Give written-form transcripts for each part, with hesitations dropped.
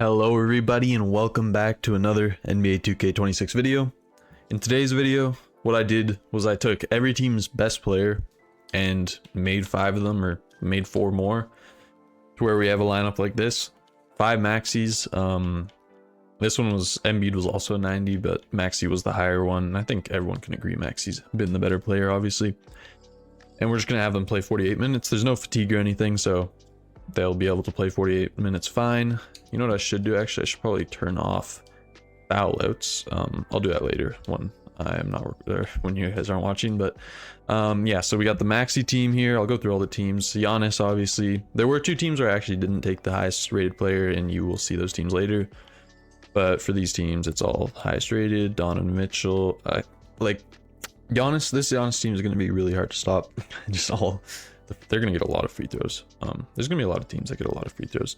Hello everybody and welcome back to another NBA 2K26 video. In today's video, what I did was I took every team's best player and made 5 of them, or made 4 more, to where we have a lineup like this. 5 maxis. This one was, Embiid was also a 90, but Maxi was the higher one. I think everyone can agree Maxi's been the better player, obviously. And we're just going to have them play 48 minutes. There's no fatigue or anything, so they'll be able to play 48 minutes fine. You know what I should do? Actually, I should probably turn off foul outs. I'll do that later when I'm not there, when you guys aren't watching. But yeah, so we got the Maxi team here. I'll go through all the teams. Giannis, obviously. There were 2 teams where I actually didn't take the highest rated player, and you will see those teams later. But for these teams, it's all highest rated. Donovan Mitchell. Like Giannis, this Giannis team is going to be really hard to stop. They're going to get a lot of free throws. There's going to be a lot of teams that get a lot of free throws.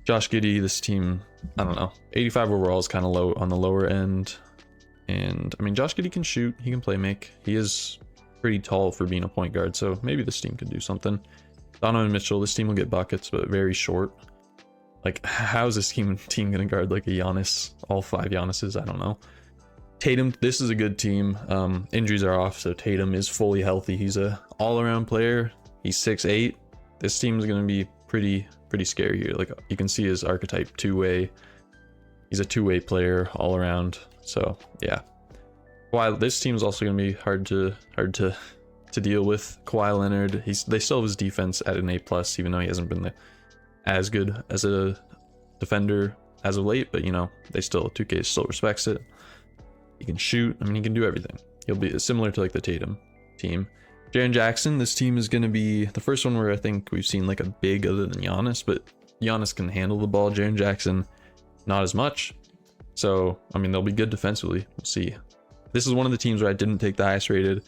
Josh Giddey, this team, I don't know. 85 overall is kind of low on the lower end. And I mean, Josh Giddey can shoot. He can play make. He is pretty tall for being a point guard. So maybe this team could do something. Donovan Mitchell, this team will get buckets, but very short. Like, how is this team going to guard like a Giannis? All 5 Giannis's? I don't know. Tatum, this is a good team. Injuries are off, so Tatum is fully healthy. He's a all-around player. He's 6'8". This team is going to be pretty scary here. Like, you can see his archetype, two-way. He's a two-way player all around. So yeah. While this team is also going to be hard to deal with. Kawhi Leonard, they still have his defense at an A+, even though he hasn't been as good as a defender as of late. But you know, 2K still respects it. He can shoot. I mean, he can do everything. He'll be similar to like the Tatum team. Jaren Jackson, this team is going to be the first one where I think we've seen like a big other than Giannis, but Giannis can handle the ball. Jaren Jackson, not as much. So, I mean, they'll be good defensively. We'll see. This is one of the teams where I didn't take the highest rated.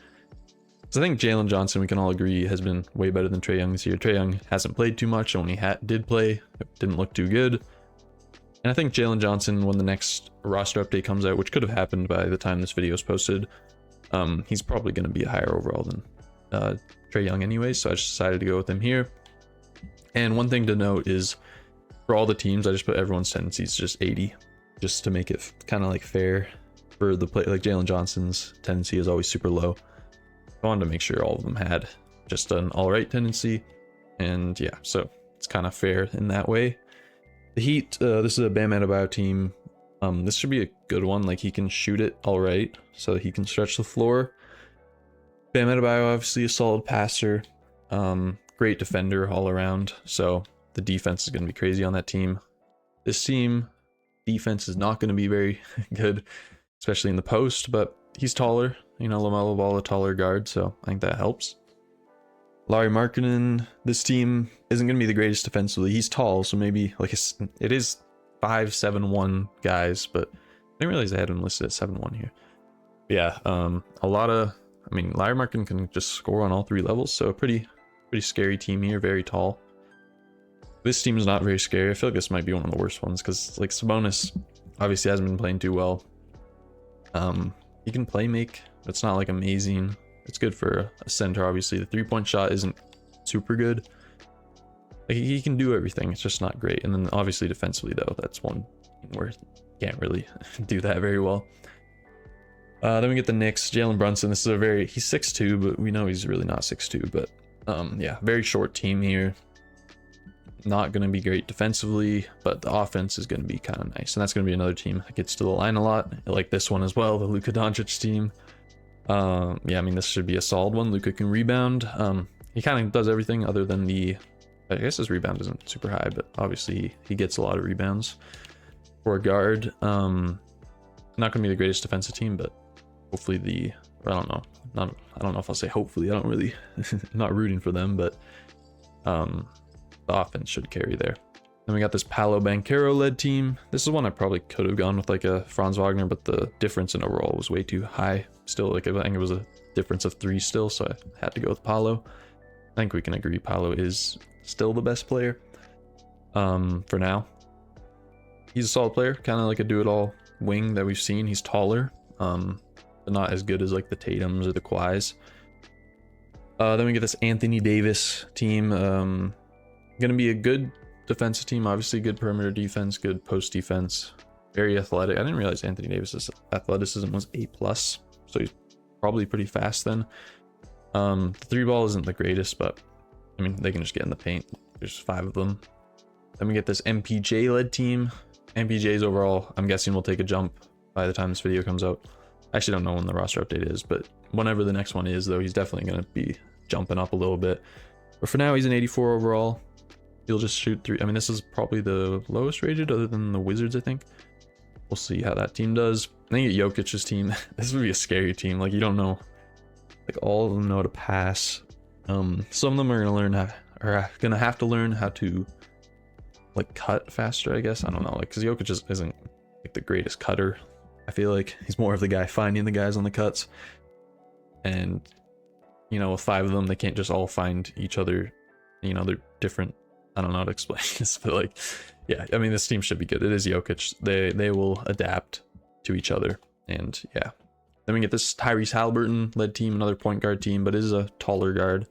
So I think Jalen Johnson, we can all agree, has been way better than Trae Young this year. Trae Young hasn't played too much, and when he did play, it didn't look too good. And I think Jalen Johnson, when the next roster update comes out, which could have happened by the time this video is posted, he's probably going to be a higher overall than Trae Young anyway, so I just decided to go with him here. And one thing to note is, for all the teams, I just put everyone's tendencies just 80, just to make it kind of like fair for the play. Like Jalen Johnson's tendency is always super low. I wanted to make sure all of them had just an all right tendency, and yeah, so it's kind of fair in that way. The Heat, this is a Bam Adebayo team. This should be a good one. Like, he can shoot it all right, so he can stretch the floor. Bam Adebayo, obviously a solid passer, great defender all around, so the defense is going to be crazy on that team. This team, defense is not going to be very good, especially in the post, but he's taller. You know, LaMelo Ball, a taller guard, so I think that helps. Lauri Markkanen, this team isn't going to be the greatest defensively. He's tall, so maybe like it is 5'7" guys, but I didn't realize I had him listed at 7'1" here. But yeah, I mean, Lauri Markkanen can just score on all 3 levels, so a pretty scary team here, very tall. This team is not very scary. I feel like this might be one of the worst ones, because like Sabonis obviously hasn't been playing too well. He can play make, but it's not like amazing. It's good for a center, obviously. The 3-point shot isn't super good. Like, he can do everything, it's just not great. And then obviously defensively though, that's one where he can't really do that very well. Then we get the Knicks. Jalen Brunson, this is he's 6'2", but we know he's really not 6'2", but yeah, very short team here. Not going to be great defensively, but the offense is going to be kind of nice. And that's going to be another team that gets to the line a lot, like this one as well, the Luka Doncic team. Yeah, I mean, this should be a solid one. Luka can rebound. He kind of does everything other than I guess his rebound isn't super high, but obviously he gets a lot of rebounds for a guard. Not going to be the greatest defensive team, but hopefully I don't know if I'll say hopefully. I don't really, not rooting for them, but the offense should carry there. Then we got this Paolo Banchero led team. This is one I probably could have gone with like a Franz Wagner, but the difference in overall was way too high. Still, like, I think it was a difference of 3 still, so I had to go with Paolo. I think we can agree Paolo is still the best player for now. He's a solid player, kind of like a do-it-all wing that we've seen. He's taller, but not as good as like the Tatums or the Kawhis. Then we get this Anthony Davis team. Gonna be a good defensive team. Obviously, good perimeter defense, good post defense, very athletic. I didn't realize Anthony Davis's athleticism was A+, so he's probably pretty fast then. The 3-ball isn't the greatest, but I mean, they can just get in the paint. There's 5 of them. Then we get this MPJ led team. MPJ's overall, I'm guessing, will take a jump by the time this video comes out. I actually don't know when the roster update is, but whenever the next one is, though, he's definitely going to be jumping up a little bit. But for now, he's an 84 overall. He'll just shoot 3. I mean, this is probably the lowest rated other than the Wizards, I think. We'll see how that team does. I think at Jokic's team, this would be a scary team. Like, you don't know. Like, all of them know how to pass. Some of them are going to have to learn how to, like, cut faster, I guess. I don't know. Like, because Jokic just isn't, like, the greatest cutter. I feel like he's more of the guy finding the guys on the cuts. And, you know, with 5 of them, they can't just all find each other. You know, they're different. I don't know how to explain this, but, like, yeah, I mean, this team should be good. It is Jokic. They will adapt to each other. And, yeah. Then we get this Tyrese Halliburton led team, another point guard team, but it is a taller guard.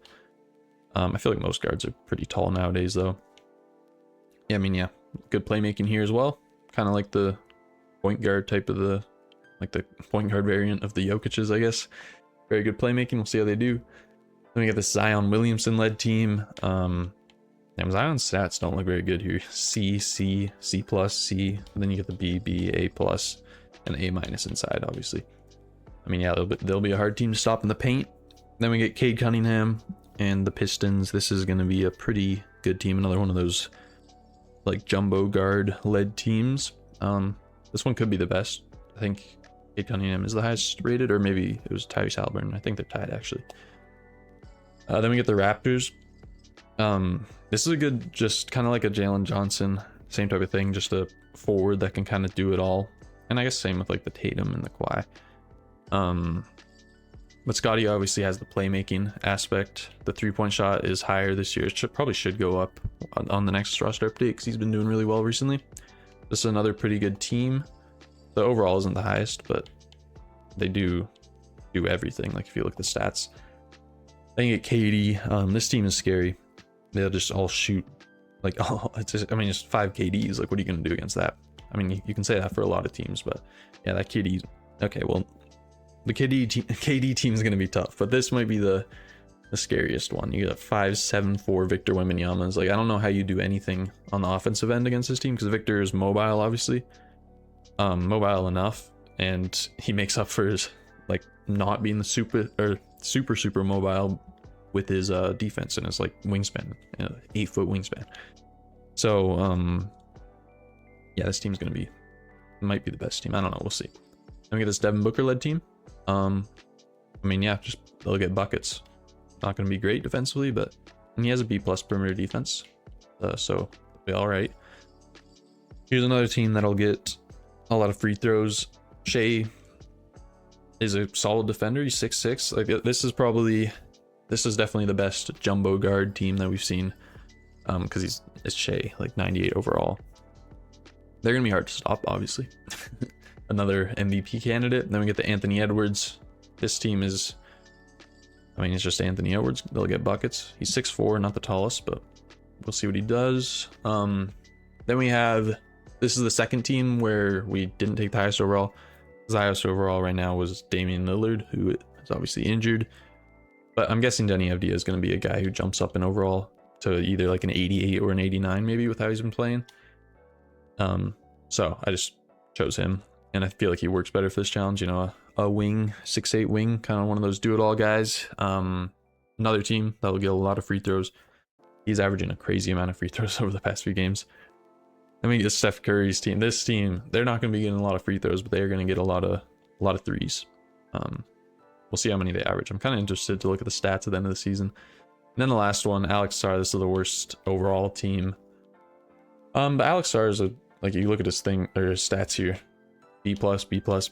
I feel like most guards are pretty tall nowadays, though. Yeah, I mean, yeah, good playmaking here as well. Kind of like the point guard type of the point guard variant of the Jokic's, I guess. Very good playmaking. We'll see how they do. Then we get this Zion Williamson led team. Zion's stats don't look very good here. C, C, C+, C. And then you get the B, B, A+, and A- inside, obviously. I mean, yeah, they'll be a hard team to stop in the paint. Then we get Cade Cunningham and the Pistons. This is going to be a pretty good team. Another one of those, like, jumbo guard led teams. This one could be the best. I think Cade Cunningham is the highest rated, or maybe it was Tyrese Halliburton. I think they're tied, actually. Then we get the Raptors. This is a good, just kind of like a Jalen Johnson, same type of thing, just a forward that can kind of do it all. And I guess same with, like, the Tatum and the Kawhi. But Scottie obviously has the playmaking aspect. The 3-point shot is higher this year. It probably should go up on the next roster update because he's been doing really well recently. This is another pretty good team. The overall isn't the highest, but they do everything. Like, if you look at the stats, I think at KD, this team is scary. They'll just all shoot, like, oh, it's just, I mean, just 5 KDs. Like, what are you going to do against that? I mean, you can say that for a lot of teams, but yeah, that KD. Okay, well, the KD team is going to be tough, but this might be the scariest one. You got 5'7" Victor Wembanyama. Like, I don't know how you do anything on the offensive end against this team because Victor is mobile, obviously, mobile enough, and he makes up for his, like, not being the super mobile with his defense and his, like, wingspan, 8-foot wingspan. So yeah, this team's gonna might be the best team. I don't know, we'll see. Then we get this Devin Booker led team. I mean, yeah, just they'll get buckets. Not gonna be great defensively, but he has a B+ perimeter defense, so they'll be all right. Here's another team that'll get a lot of free throws. Shea is a solid defender. He's 6'6". Like, this is definitely the best jumbo guard team that we've seen, because it's Shea, like 98 overall. They're gonna be hard to stop, obviously. Another MVP candidate. Then we get the Anthony Edwards. This team is, I mean, it's just Anthony Edwards. They'll get buckets. He's 6'4", not the tallest, but we'll see what he does. Then we have, this is the second team where we didn't take the highest overall. The highest overall right now was Damian Lillard, who is obviously injured. But I'm guessing Denny Avdia is going to be a guy who jumps up in overall to either like an 88 or an 89, maybe, with how he's been playing. So I just chose him, and I feel like he works better for this challenge. You know, a wing, 6'8" wing, kind of one of those do-it-all guys. Another team that will get a lot of free throws. He's averaging a crazy amount of free throws over the past few games. Then we get Steph Curry's team. This team, they're not going to be getting a lot of free throws, but they are going to get a lot of threes. We'll see how many they average. I'm kind of interested to look at the stats at the end of the season. And then the last one, Alex Sarr. This is the worst overall team. But Alex Sarr is like, you look at his thing, or his stats here. B+, B+,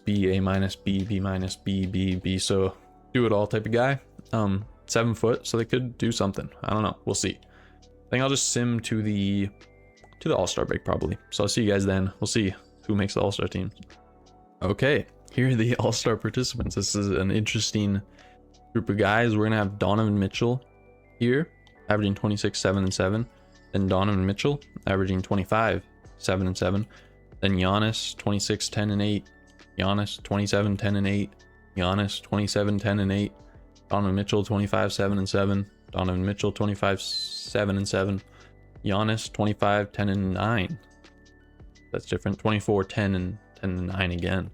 B, A-, B, B-, B, B, B. So do it all type of guy. 7 foot, so they could do something. I don't know. We'll see. I think I'll just sim to the All-Star break probably. So I'll see you guys then. We'll see who makes the All-Star team. Okay, here are the All-Star participants. This is an interesting group of guys. We're gonna have Donovan Mitchell here, averaging 26, 7, and 7. Then Donovan Mitchell averaging 25, 7 and 7. Then Giannis 26, 10 and 8. Giannis 27, 10 and 8. Giannis 27, 10 and 8. Donovan Mitchell 25, 7 and 7. Donovan Mitchell 25, 7 and 7. Giannis 25, 10 and 9. That's different. 24, 10 and 10 and 9 again.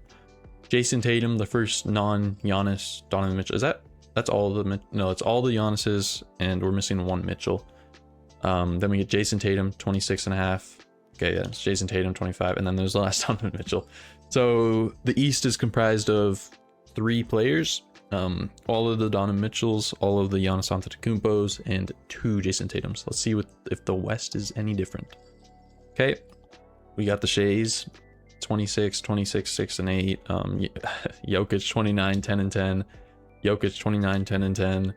Jason Tatum, the first non-Giannis Donovan Mitchell. That's all the no, it's all the Giannis's, and we're missing one Mitchell. Then we get Jason Tatum 26 and a half. Okay, yeah, it's Jason Tatum 25, and then there's the last Donovan Mitchell. So the East is comprised of 3 players. All of the Donovan Mitchells, all of the Giannis Antetokounmpos, and 2 Jason Tatums. Let's see if the West is any different. Okay, we got the Shays, 26, 6 and 8. Jokic 29, 10 and 10. Jokic 29, 10 and 10.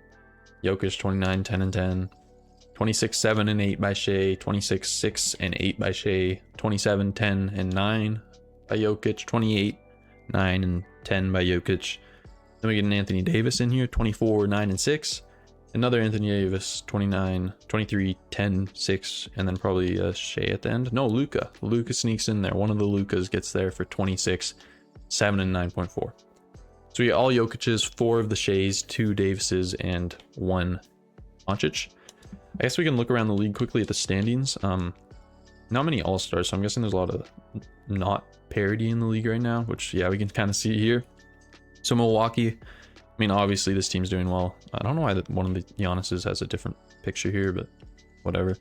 Jokic 29, 10 and 10. 26, 7 and 8 by Shea. 26, 6 and 8 by Shea. 27, 10 and 9 by Jokic. 28, 9 and 10 by Jokic. Then we get an Anthony Davis in here, 24, 9 and 6. Another Anthony Davis, 29, 23, 10, 6, and then probably Shea at the end. No, Luka. Luka sneaks in there. One of the Lukas gets there for 26, 7 and 9.4. So we get all Jokic's, 4 of the Sheas, 2 Davises, and 1 Doncic. I guess we can look around the league quickly at the standings. Not many All-Stars, so I'm guessing there's a lot of not parity in the league right now, which, yeah, we can kind of see here. So Milwaukee, I mean, obviously this team's doing well. I don't know why one of the Giannis's has a different picture here, but whatever.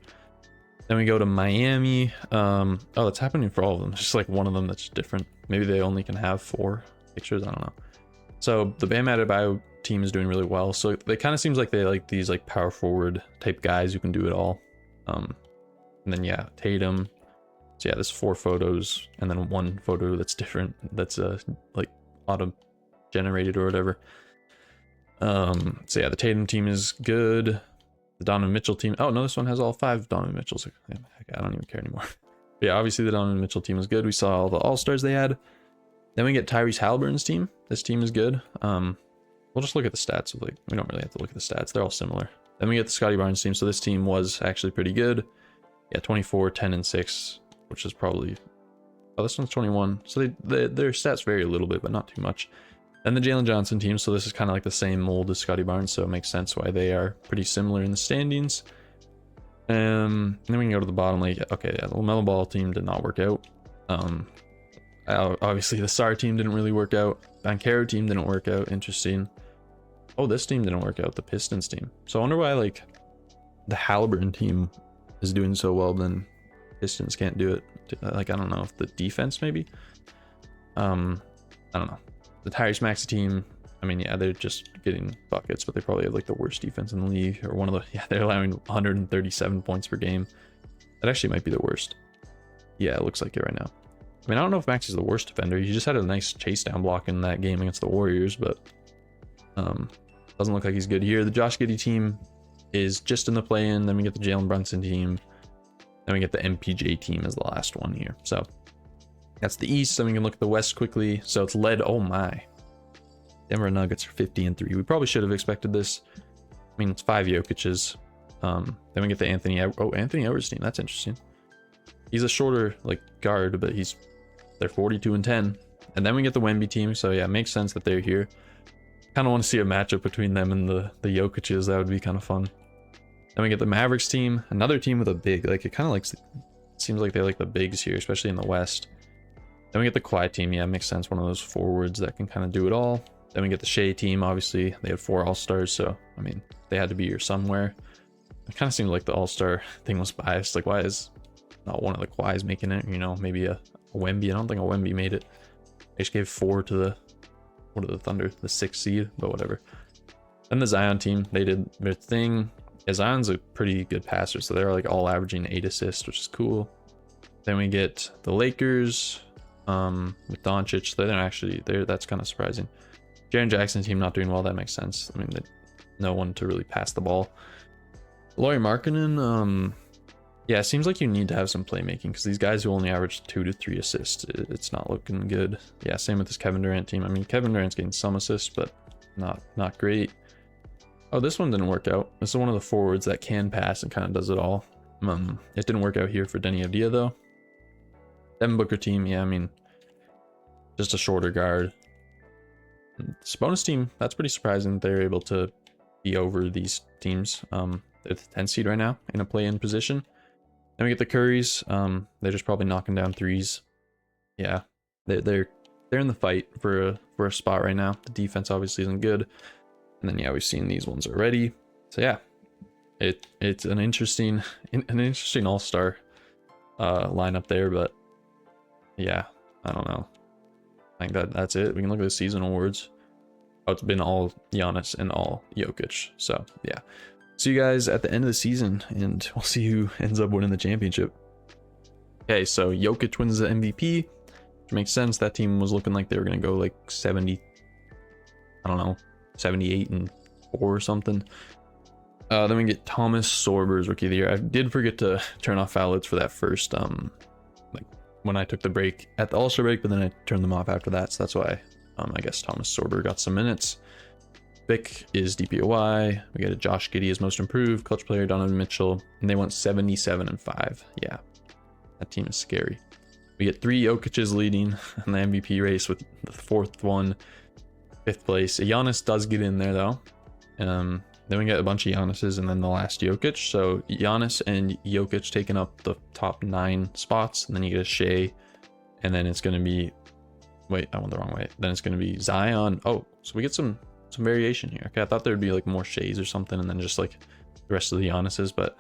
Then we go to Miami. Oh, that's happening for all of them. It's just like one of them that's different. Maybe they only can have 4 pictures. I don't know. So the Bam Adebayo team is doing really well. So it kind of seems like they like these like power forward type guys who can do it all. And then yeah, Tatum. So yeah, there's 4 photos and then 1 photo that's different. That's like auto generated or whatever. So yeah, the Tatum team is good. The Donovan Mitchell team, oh no, this one has all 5 Donovan Mitchells. I don't even care anymore. But yeah, obviously the Donovan Mitchell team is good. We saw all the All-Stars they had. Then we get Tyrese Halliburton's team. This team is good. We'll just look at the stats. Like, we don't really have to look at the stats, they're all similar. Then we get the Scottie Barnes team. So this team was actually pretty good. Yeah, 24, 10 and 6, which is probably, oh, this one's 21. So their stats vary a little bit, but not too much. Then the Jalen Johnson team, so this is kind of like the same mold as Scottie Barnes, so it makes sense why they are pretty similar in the standings. And then we can go to the bottom, like, okay, yeah, the LaMelo Ball team did not work out. Obviously the SAR team didn't really work out. Banchero team didn't work out, interesting. Oh, this team didn't work out, the Pistons team. So I wonder why, like, the Halliburton team is doing so well, then Pistons can't do it. Like, I don't know, if the defense maybe? I don't know. The Tyrese Maxey team, I mean, yeah, they're just getting buckets, but they probably have like the worst defense in the league, or one of the, yeah, they're allowing 137 points per game. That actually might be the worst. Yeah, it looks like it right now. I mean, I don't know if Max is the worst defender. He just had a nice chase down block in that game against the Warriors, but doesn't look like he's good here. The Josh Giddey team is just in the play-in. Then we get the Jalen Brunson team. Then we get the MPJ team as the last one here. So that's the East. Then we can look at the West quickly. So it's led, oh my. Denver Nuggets are 50 and 3. We probably should have expected this. I mean, it's 5 Jokic's. Then we get the Anthony Edwards team. That's interesting. He's a shorter like guard, but they're 42 and 10. And then we get the Wemby team. So yeah, it makes sense that they're here. Kind of want to see a matchup between them and the Jokic's. That would be kind of fun. Then we get the Mavericks team, another team with a big, like it kind of likes, it seems like they like the bigs here, especially in the West. Then we get the Kawhi team. Yeah, it makes sense. One of those forwards that can kind of do it all. Then we get the Shea team. Obviously, they had 4 All-Stars, so I mean, they had to be here somewhere. It kind of seemed like the All-Star thing was biased. Like, why is not one of the Kawhis making it? You know, maybe a Wemby. I don't think a Wemby made it. They just gave 4 to the Thunder, the 6th seed, but whatever. Then the Zion team, they did their thing. Yeah, Zion's a pretty good passer, so they're like all averaging 8 assists, which is cool. Then we get the Lakers with Doncic. That's kind of surprising. Jaren Jackson team not doing well. That makes sense. I mean, no one to really pass the ball. Lauri Markkanen, yeah, it seems like you need to have some playmaking because these guys who only average 2 to 3 assists, it's not looking good. Yeah, same with this Kevin Durant team. I mean, Kevin Durant's getting some assists, but not great. Oh, this one didn't work out. This is one of the forwards that can pass and kind of does it all. It didn't work out here for Denny Avdia though. Devin Booker team, yeah, I mean, just a shorter guard. Sabonis team, that's pretty surprising. They're able to be over these teams. They're the 10th seed right now in a play-in position. Then we get the Currys. They're just probably knocking down threes. Yeah, they're in the fight for a spot right now. The defense obviously isn't good. And then yeah, we've seen these ones already. So yeah, it's an interesting all-star lineup there, but yeah, I don't know. I think that's it. We can look at the season awards. Oh, it's been all Giannis and all Jokic. So yeah, see you guys at the end of the season, and we'll see who ends up winning the championship. Okay, so Jokic wins the MVP, which makes sense. That team was looking like they were gonna go like 70, I don't know, 78-4 or something. Then we get Thomas Sorber's Rookie of the Year. I did forget to turn off foul alerts for that first, like when I took the break at the All-Star break, but then I turned them off after that. So that's why I guess Thomas Sorber got some minutes. Vic is DPOY. We got a Josh Giddey as Most Improved, Clutch Player Donovan Mitchell, and they went 77-5. Yeah, that team is scary. We get 3 Jokic's leading in the MVP race with the 4th one, 5th place. Giannis does get in there though. Then we get a bunch of Giannis's and then the last Jokic. So Giannis and Jokic taking up the top 9 spots. And then you get a Shea. And then it's going to be... Wait, I went the wrong way. Then it's going to be Zion. Oh, so we get some variation here. Okay, I thought there would be like more Sheas or something. And then just like the rest of the Giannis's. But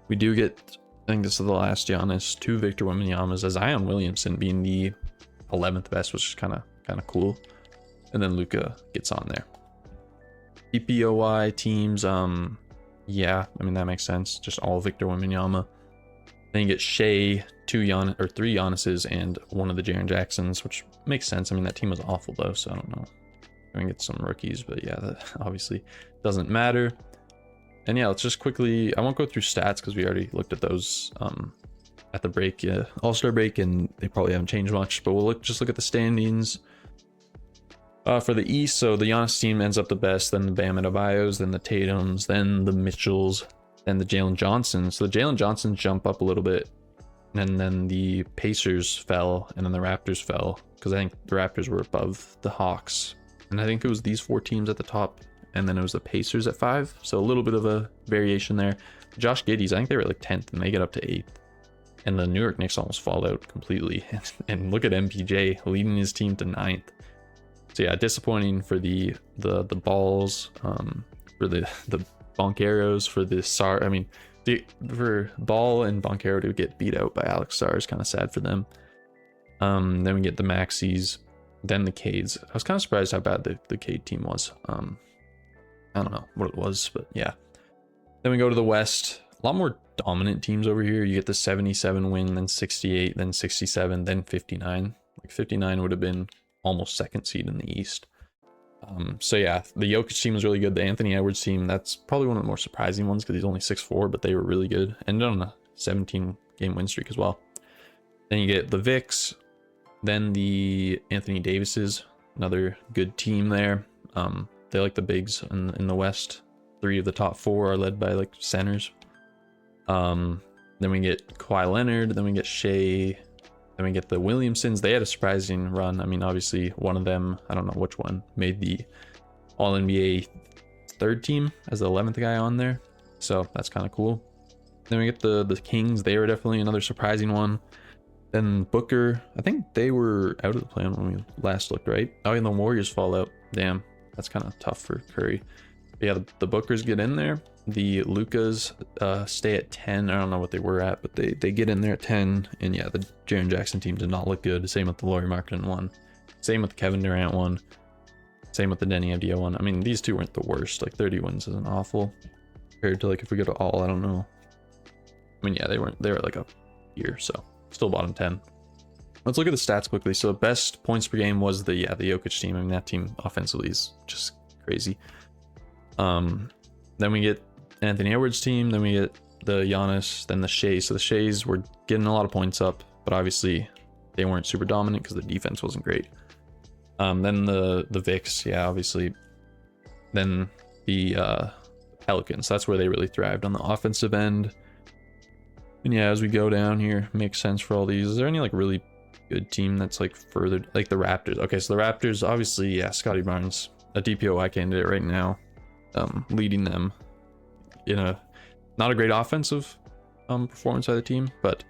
we do get... I think this is the last Giannis. 2 Victor Wembanyama's. A Zion Williamson being the 11th best, which is kind of cool. And then Luka gets on there. DPOY teams, yeah, I mean that makes sense. Just all Victor Wembanyama. Then you get Shea, 3 Giannis's and 1 of the Jaren Jacksons, which makes sense. I mean that team was awful though, so I don't know. We're gonna get some rookies, but yeah, that obviously doesn't matter. And yeah, let's just quickly, I won't go through stats because we already looked at those at the break, All-Star break, and they probably haven't changed much, but we'll just look at the standings. For the East, so the Giannis team ends up the best, then the Bam Adebayos, then the Tatums, then the Mitchells, then the Jalen Johnsons. So the Jalen Johnsons jump up a little bit, and then the Pacers fell, and then the Raptors fell, because I think the Raptors were above the Hawks. And I think it was these 4 teams at the top, and then it was the Pacers at 5, so a little bit of a variation there. Josh Giddey's, I think they were at like 10th, and they get up to 8th. And the New York Knicks almost fall out completely. And look at MPJ leading his team to 9th. So yeah, disappointing for the balls, for the Boncaros, for the Sar. I mean, for Ball and Boncaro to get beat out by Alex Sar is kind of sad for them. Then we get the Maxis, then the Cades. I was kind of surprised how bad the Cade team was. I don't know what it was, but yeah. Then we go to the West. A lot more dominant teams over here. You get the 77 win, then 68, then 67, then 59. Like 59 would have been almost 2nd seed in the East. So yeah, the Jokic team was really good. The Anthony Edwards team, that's probably one of the more surprising ones because he's only 6'4", but they were really good. Ended on a 17-game win streak as well. Then you get the Vics, then the Anthony Davises, another good team there. They like the bigs in the West. 3 of the top 4 are led by like centers. Then we get Kawhi Leonard, then we get Shea, then we get the Williamsons. They had a surprising run. I mean, obviously one of them, I don't know which one, made the All-NBA 3rd team as the 11th guy on there. So that's kind of cool. Then we get the Kings. They were definitely another surprising one. Then Booker, I think they were out of the plan when we last looked, right? Oh, and the Warriors fall out. Damn, that's kind of tough for Curry. But yeah, the Bookers get in there. The Lucas stay at 10. I don't know what they were at, but they get in there at 10. And yeah, the Jaren Jackson team did not look good. Same with the Lauri Markkanen one. Same with the Kevin Durant one. Same with the Denny Avdia one. I mean, these 2 weren't the worst. Like 30 wins isn't awful compared to like if we go to all, I don't know. I mean, yeah, they were like up here, so still bottom 10. Let's look at the stats quickly. So best points per game was the Jokic team. I mean, that team offensively is just crazy. Then we get Anthony Edwards team, then we get the Giannis, then the Shea. So the Sheas were getting a lot of points up, but obviously they weren't super dominant because the defense wasn't great. Then the Vics, yeah, obviously. Then the Pelicans, that's where they really thrived on the offensive end. And yeah, as we go down here, makes sense for all these. Is there any like really good team that's like further, like the Raptors? Okay, so the Raptors, obviously, yeah, Scotty Barnes, a DPOY candidate right now, leading them in a not a great offensive performance by the team, but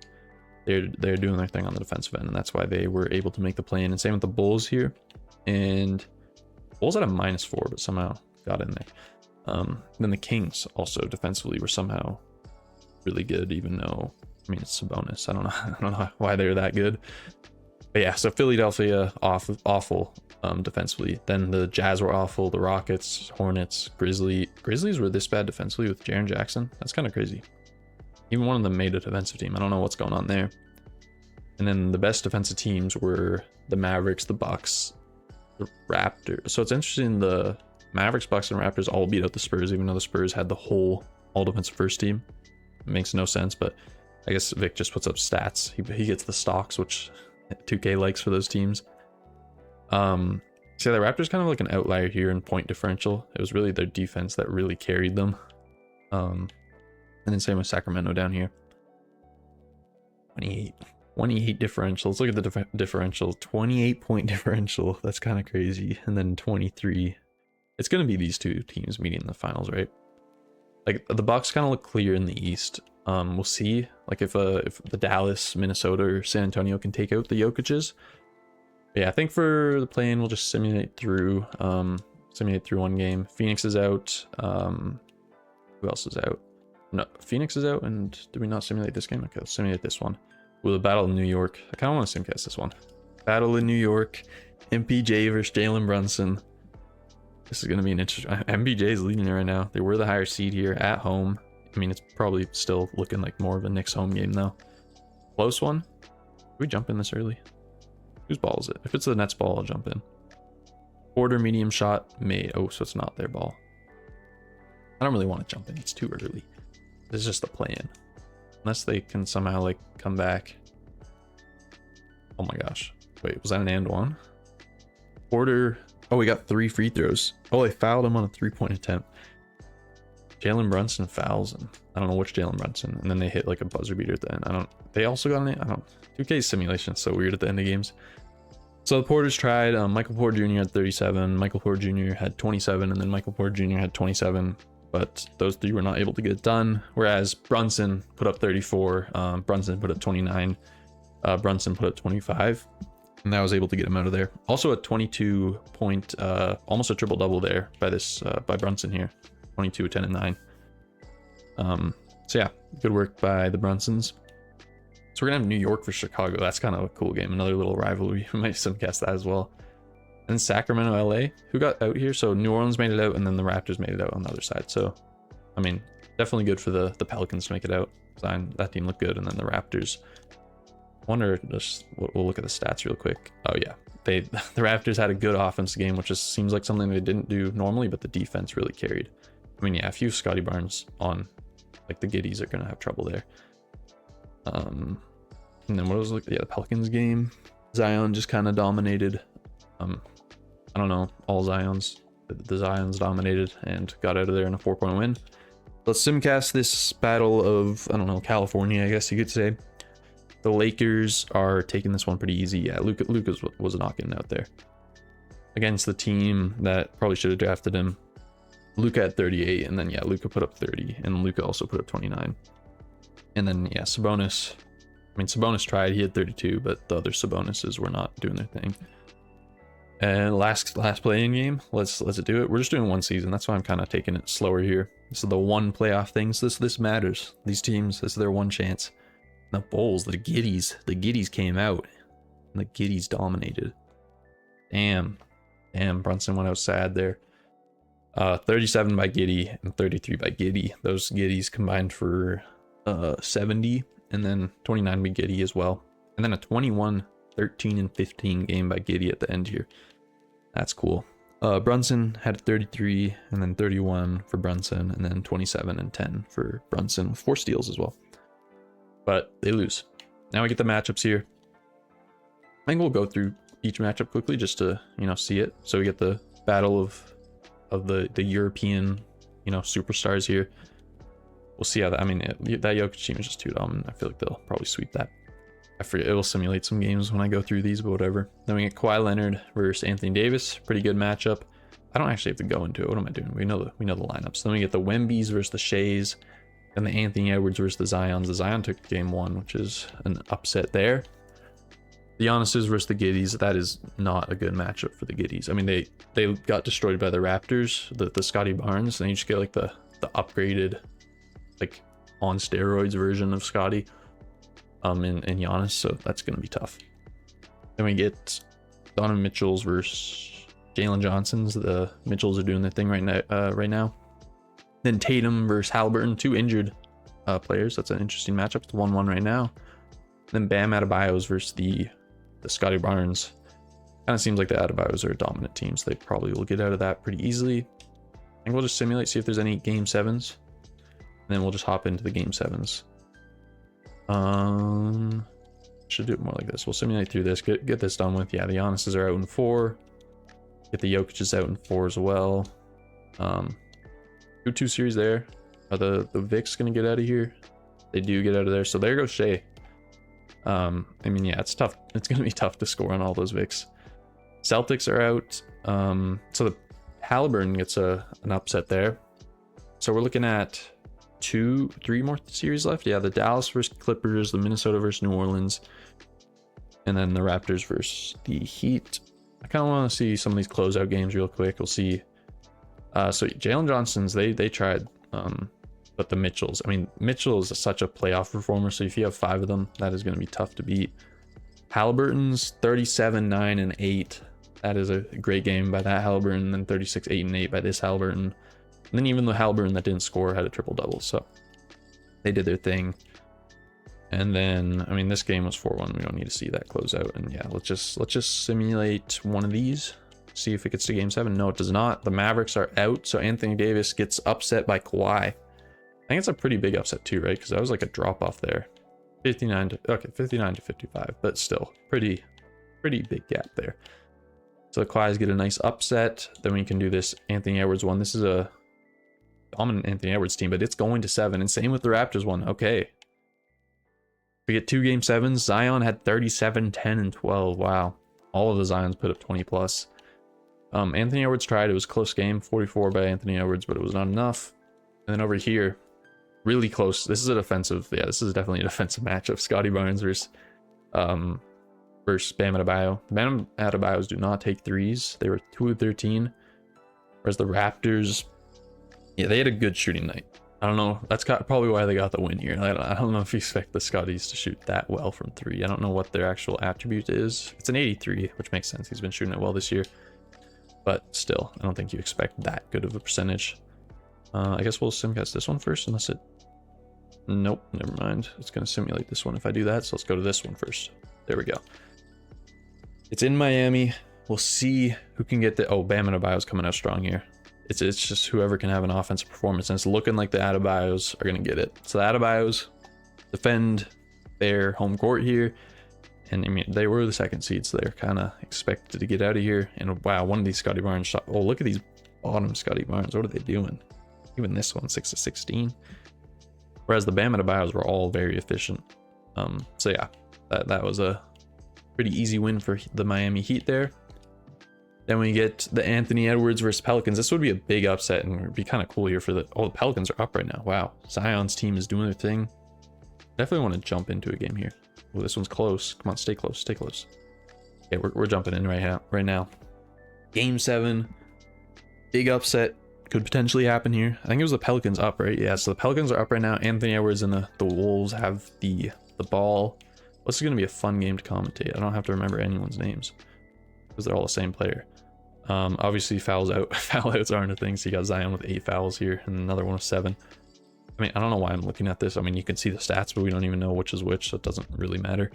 they're doing their thing on the defensive end, and that's why they were able to make the play in. And same with the Bulls here, and Bulls at a -4, but somehow got in there. Then the Kings also defensively were somehow really good, even though, I mean, it's Sabonis. I don't know why they're that good. But yeah, so Philadelphia awful defensively. Then the Jazz were awful. The Rockets, Hornets, Grizzlies were this bad defensively with Jaren Jackson. That's kind of crazy. Even one of them made a defensive team. I don't know what's going on there. And then the best defensive teams were the Mavericks, the Bucks, the Raptors. So it's interesting, the Mavericks, Bucks, and Raptors all beat out the Spurs, even though the Spurs had the whole all defensive first team. It makes no sense, but I guess Vic just puts up stats. He gets the stocks, which 2K likes for those teams. So the Raptors kind of like an outlier here in point differential. It was really their defense that really carried them. And then same with Sacramento down here. 28 differential. Let's look at the differential. 28 point differential. That's kind of crazy. And then 23. It's going to be these two teams meeting in the finals, right? Like the Bucks kind of look clear in the East. We'll see like if the Dallas, Minnesota, or San Antonio can take out the Jokic's. But yeah, I think for the play-in we'll just simulate through one game. Phoenix is out. Who else is out? No, Phoenix is out, and did we not simulate this game? Okay, let's simulate this one. With a battle in New York. I kind of want to simcast this one. Battle in New York. MPJ versus Jalen Brunson. This is going to be an interesting... MPJ is leading it right now. They were the higher seed here at home. I mean, it's probably still looking like more of a Knicks home game though. Close one. Did we jump in this early? Whose ball is it? If it's the Nets ball, I'll jump in. Quarter medium shot made. Oh, so it's not their ball. I don't really want to jump in. It's too early. This is just the play-in. Unless they can somehow like come back. Oh my gosh. Wait, was that an and one? Quarter. Oh, we got 3 free throws. Oh, they fouled him on a 3-point attempt. Jalen Brunson fouls him. I don't know which Jalen Brunson. And then they hit like a buzzer beater at the end. They also got an, 2K simulation is so weird at the end of games. So the Porters tried. Michael Porter Jr. had 37. Michael Porter Jr. had 27. And then Michael Porter Jr. had 27. But those 3 were not able to get it done. Whereas Brunson put up 34. Brunson put up 29. Brunson put up 25. And that was able to get him out of there. Also a 22 point, almost a triple double there by Brunson here. 22, 10, and 9. So yeah, good work by the Brunsons. So we're gonna have New York for Chicago. That's kind of a cool game. Another little rivalry. We might simcast that as well. And Sacramento, LA. Who got out here? So New Orleans made it out, and then the Raptors made it out on the other side. So, I mean, definitely good for the Pelicans to make it out. That team looked good, and then the Raptors. Wonder, just we'll look at the stats real quick. Oh yeah, the Raptors had a good offense game, which just seems like something they didn't do normally, but the defense really carried. I mean, yeah, if you have Scotty Barnes on, like the Giddies are gonna have trouble there. And then what was the Pelicans game? Zion just kind of dominated. I don't know, all Zions. The Zions dominated and got out of there in a 4-point win. Let's simcast this battle of, I don't know, California, I guess you could say. The Lakers are taking this one pretty easy. Yeah, Luka was knocking out there against the team that probably should have drafted him. Luka at 38, and then yeah, Luka put up 30, and Luka also put up 29. And then yeah, Sabonis. I mean, Sabonis tried. He had 32, but the other Sabonises were not doing their thing. And last play-in game, let's do it. We're just doing one season. That's why I'm kind of taking it slower here. This is the one playoff thing. So this matters. These teams, this is their one chance. The Bulls, the Giddies came out, and the Giddies dominated. Damn, Brunson went out sad there. 37 by Giddy and 33 by Giddy. Those Giddies combined for 70, and then 29 by Giddy as well. And then a 21, 13, and 15 game by Giddy at the end here. That's cool. Brunson had 33, and then 31 for Brunson, and then 27 and 10 for Brunson with 4 steals as well. But they lose. Now we get the matchups here. I think we'll go through each matchup quickly just to, see it. So we get the battle of the European, superstars here. we'll see how that. I mean, that Jokic team is just too dominant. I feel like they'll probably sweep that. I forget, it will simulate some games when I go through these, but whatever. Then we get Kawhi Leonard versus Anthony Davis. Pretty good matchup. I don't actually have to go into it. What am I doing? We know the lineups. Then we get the Wembys versus the Shays, and the Anthony Edwards versus the Zions. The Zion took game 1, which is an upset there. The Giannis's versus the Giddies. That is not a good matchup for the Giddies. I mean, they got destroyed by the Raptors, the Scotty Barnes, and you just get like the upgraded, like on steroids version of Scotty, in Giannis. So that's gonna be tough. Then we get Donovan Mitchell's versus Jalen Johnson's. The Mitchells are doing their thing right now. Then Tatum versus Halliburton, 2 injured players. That's an interesting matchup. It's 1-1 right now. Then Bam Adebayo's versus the Scotty Barnes. Kind of seems like the Adebayos are a dominant team, so they probably will get out of that pretty easily. I think we'll just simulate, see if there's any game 7s, and then we'll just hop into the game 7s. Should do it more like this. We'll simulate through this, get this done with. Yeah, the Giannis's are out in 4. Get the Jokic's out in 4 as well. 2-2 series there. Are the Vicks gonna get out of here? They do get out of there, so there goes Shea. I mean, yeah, it's tough. It's gonna be tough to score on all those Vicks. Celtics are out. So the Halliburton gets an upset there. So we're looking at 3 more series left. Yeah, the Dallas versus Clippers, the Minnesota versus New Orleans, and then the Raptors versus the Heat. I kind of want to see some of these closeout games real quick. We'll see. So Jalen Johnson's, they tried, but the Mitchells, I mean, Mitchell is such a playoff performer, so if you have 5 of them, that is going to be tough to beat. Halliburton's 37, 9, and 8. That is a great game by that Halliburton. And then 36, 8, and 8 by this Halliburton. And then even the Halliburton that didn't score had a triple-double, so they did their thing. And then, I mean, this game was 4-1. We don't need to see that close out. And yeah, let's just simulate one of these. See if it gets to game 7. No, it does not. The Mavericks are out, so Anthony Davis gets upset by Kawhi. I think it's a pretty big upset too, right? Because that was like a drop off there. 59 to 55, but still pretty big gap there. So the Kawhis get a nice upset. Then we can do this Anthony Edwards one. This is a dominant Anthony Edwards team, but it's going to 7. And same with the Raptors one. Okay. We get 2 game 7s. Zion had 37, 10, and 12. Wow. All of the Zions put up 20 plus. Anthony Edwards tried. It was a close game. 44 by Anthony Edwards, but it was not enough. And then over here, really close. This is a defensive. Yeah, this is definitely a defensive matchup. Scotty Barnes versus Bam Adebayo. Bam Adebayos do not take 3s. They were 2 of 13. Whereas the Raptors, yeah, they had a good shooting night. I don't know. That's probably why they got the win here. I don't know if you expect the Scotties to shoot that well from 3. I don't know what their actual attribute is. It's an 83, which makes sense. He's been shooting it well this year. But still, I don't think you expect that good of a percentage. I guess we'll simcast this one first, unless it... Nope, never mind. It's going to simulate this one if I do that, so let's go to this one first. There we go. It's in Miami. We'll see who can get the... Oh, Bam Adebayo's coming out strong here. It's just whoever can have an offensive performance, and it's looking like the Adebayos are going to get it. So the Adebayos defend their home court here, and I mean, they were the 2nd seed, so they're kind of expected to get out of here. And wow, one of these Scotty Barnes shot... Oh, look at these bottom Scotty Barnes. What are they doing? Even this one, 6 of 16. Whereas the Bam Adebayos were all very efficient. So yeah, that was a pretty easy win for the Miami Heat there. Then we get the Anthony Edwards versus Pelicans. This would be a big upset, and it would be kind of cool here for the... Oh, the Pelicans are up right now. Wow. Zion's team is doing their thing. Definitely want to jump into a game here. Oh, this one's close. Come on, stay close, stay close. Okay, we're jumping in right now. Game 7. Big upset. Could potentially happen here. I think it was the Pelicans up, right? Yeah, so the Pelicans are up right now. Anthony Edwards and the Wolves have the ball. This is going to be a fun game to commentate. I don't have to remember anyone's names because they're all the same player. Obviously foul outs aren't a thing, so you got Zion with 8 fouls here and another one with 7. I mean, I don't know why I'm looking at this. I mean, you can see the stats, but we don't even know which is which, so it doesn't really matter.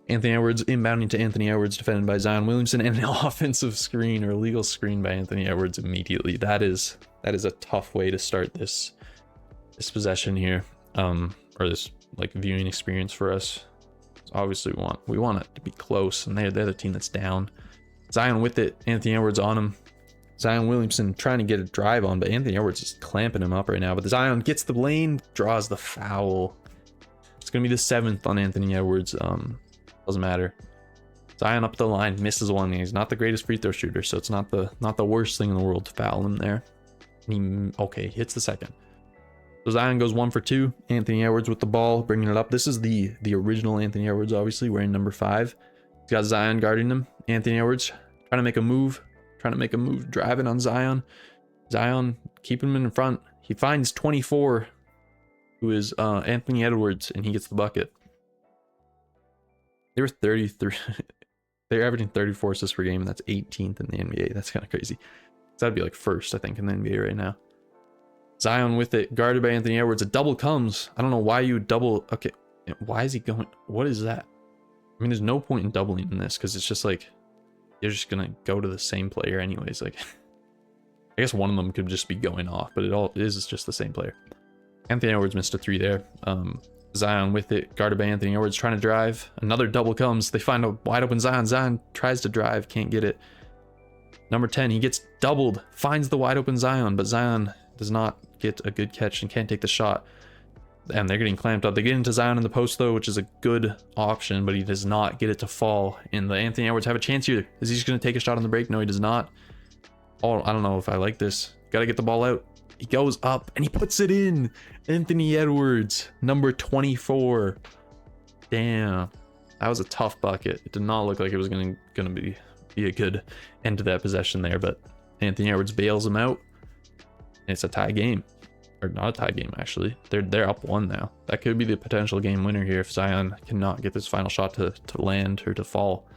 Anthony Edwards inbounding to Anthony Edwards, defended by Zion Williamson, and an offensive screen or illegal screen by Anthony Edwards immediately. That is a tough way to start this possession here, or this like viewing experience for us. So obviously we want it to be close, and they're the team that's down. Zion with it, Anthony Edwards on him. Zion Williamson trying to get a drive on, but Anthony Edwards is clamping him up right now. But Zion gets the lane, draws the foul. It's going to be the 7th on Anthony Edwards. Doesn't matter. Zion up the line, misses one. He's not the greatest free throw shooter, so it's not the worst thing in the world to foul him there. Okay, hits the 2nd. So Zion goes 1 for 2. Anthony Edwards with the ball, bringing it up. This is the original Anthony Edwards, obviously, wearing number 5. He's got Zion guarding him. Anthony Edwards trying to make a move, driving on Zion. Zion keeping him in front. He finds 24, who is Anthony Edwards, and he gets the bucket. They were 33. They're averaging 34 assists per game, and that's 18th in the NBA. That's kind of crazy. So that'd be like 1st, I think, in the NBA right now. Zion with it, guarded by Anthony Edwards. A double comes. I don't know why you double. Okay, why is he going? What is that? I mean, there's no point in doubling in this because it's just like you're just gonna go to the same player anyways. Like, I guess one of them could just be going off, but it is just the same player. Anthony Edwards missed a 3 there. Zion with it, guarded by Anthony Edwards, trying to drive. Another double comes. They find a wide open Zion. Zion tries to drive, can't get it. Number 10, he gets doubled, finds the wide open Zion, but Zion does not get a good catch and can't take the shot. And they're getting clamped up. They get into Zion in the post though, which is a good option, but he does not get it to fall. And the Anthony Edwards have a chance here. Is he just going to take a shot on the break? No, he does not. Oh, I don't know if I like this. Got to get the ball out. He goes up and he puts it in. Anthony Edwards, number 24. Damn, that was a tough bucket. It did not look like it was gonna be a good end to that possession there, but Anthony Edwards bails him out. And it's a tie game, or not a tie game actually. They're up 1 now. That could be the potential game winner here if Zion cannot get this final shot to land or to fall.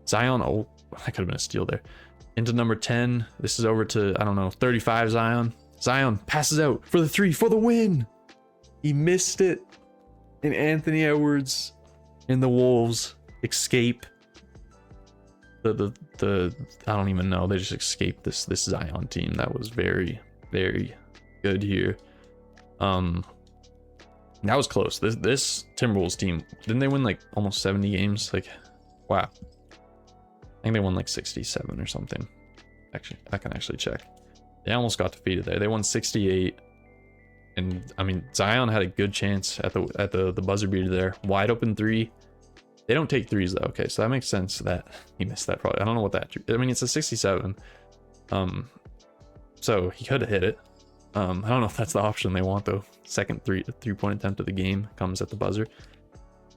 Zion, oh, that could have been a steal there. Into number 10. This is over to, I don't know, 35 Zion. Zion passes out for the 3 for the win. He missed it. And Anthony Edwards and the Wolves escape the I don't even know. They just escaped this Zion team. That was very, very good here. That was close. This Timberwolves team, didn't they win like almost 70 games? Like, wow. I think they won like 67 or something. Actually, I can actually check. They almost got defeated there. They won 68. And I mean, Zion had a good chance at the buzzer beater there. Wide open 3. They don't take 3s though. Okay, so that makes sense that he missed that probably. I don't know what that. I mean, it's a 67. So he could have hit it. I don't know if that's the option they want though. Second three-point attempt of the game comes at the buzzer to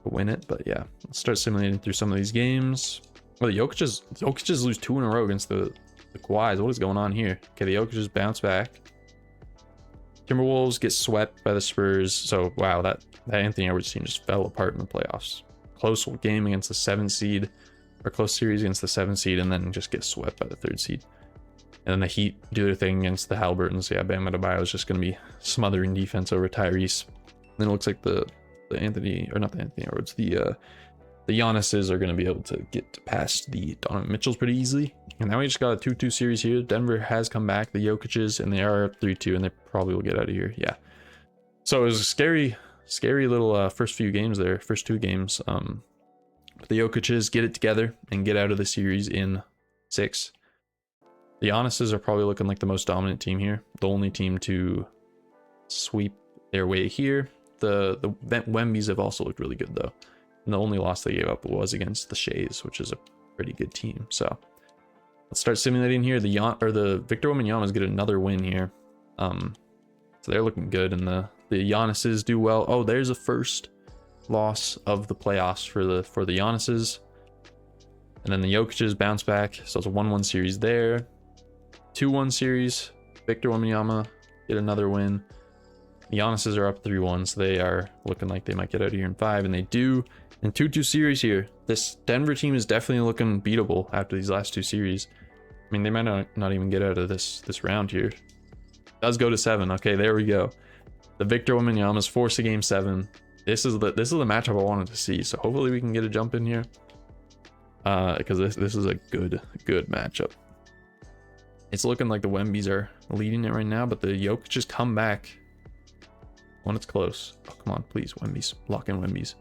win it. But yeah, let's start simulating through some of these games. Well, the Jokic's lose 2 in a row against the Kawhis. What is going on here? Okay, the Jokic's bounce back. Timberwolves get swept by the Spurs. So wow, that Anthony Edwards team just fell apart in the playoffs. Close game against the 7th seed, or close series against the 7th seed, and then just get swept by the 3rd seed. And then the Heat do their thing against the Halliburtons. Yeah, Bam Adebayo is just going to be smothering defense over Tyrese. And then it looks like the Anthony, or not the Anthony Edwards, the Giannis's are going to be able to get past the Donovan Mitchells pretty easily. And now we just got a 2-2 series here. Denver has come back, the Jokic's, and they are up 3-2, and they probably will get out of here. Yeah. So it was a scary little first few games there, first 2 games. But the Jokic's get it together and get out of the series in 6. The Giannis's are probably looking like the most dominant team here. The only team to sweep their way here. The Wemby's have also looked really good though. And the only loss they gave up was against the Shays, which is a pretty good team. So let's start simulating here. The Victor Wembanyama's get another win here. So they're looking good, and the Giannis's do well. Oh, there's a first loss of the playoffs for the Giannis's. And then the Jokic's bounce back. So it's a 1-1 series there. 2-1 series. Victor Wembanyama get another win. The Giannis's are up 3-1, so they are looking like they might get out of here in 5, and they do. And 2-2 series here. This Denver team is definitely looking beatable after these last 2 series. I mean, they might not even get out of this round here. Does go to 7. Okay, there we go. The Victor Wembanyama's forced a game 7. This is the matchup I wanted to see. So hopefully we can get a jump in here. Because this is a good matchup. It's looking like the Wemby's are leading it right now, but the Jokic just come back when it's close. Oh, come on, please, Wemby's. Lock in Wemby's.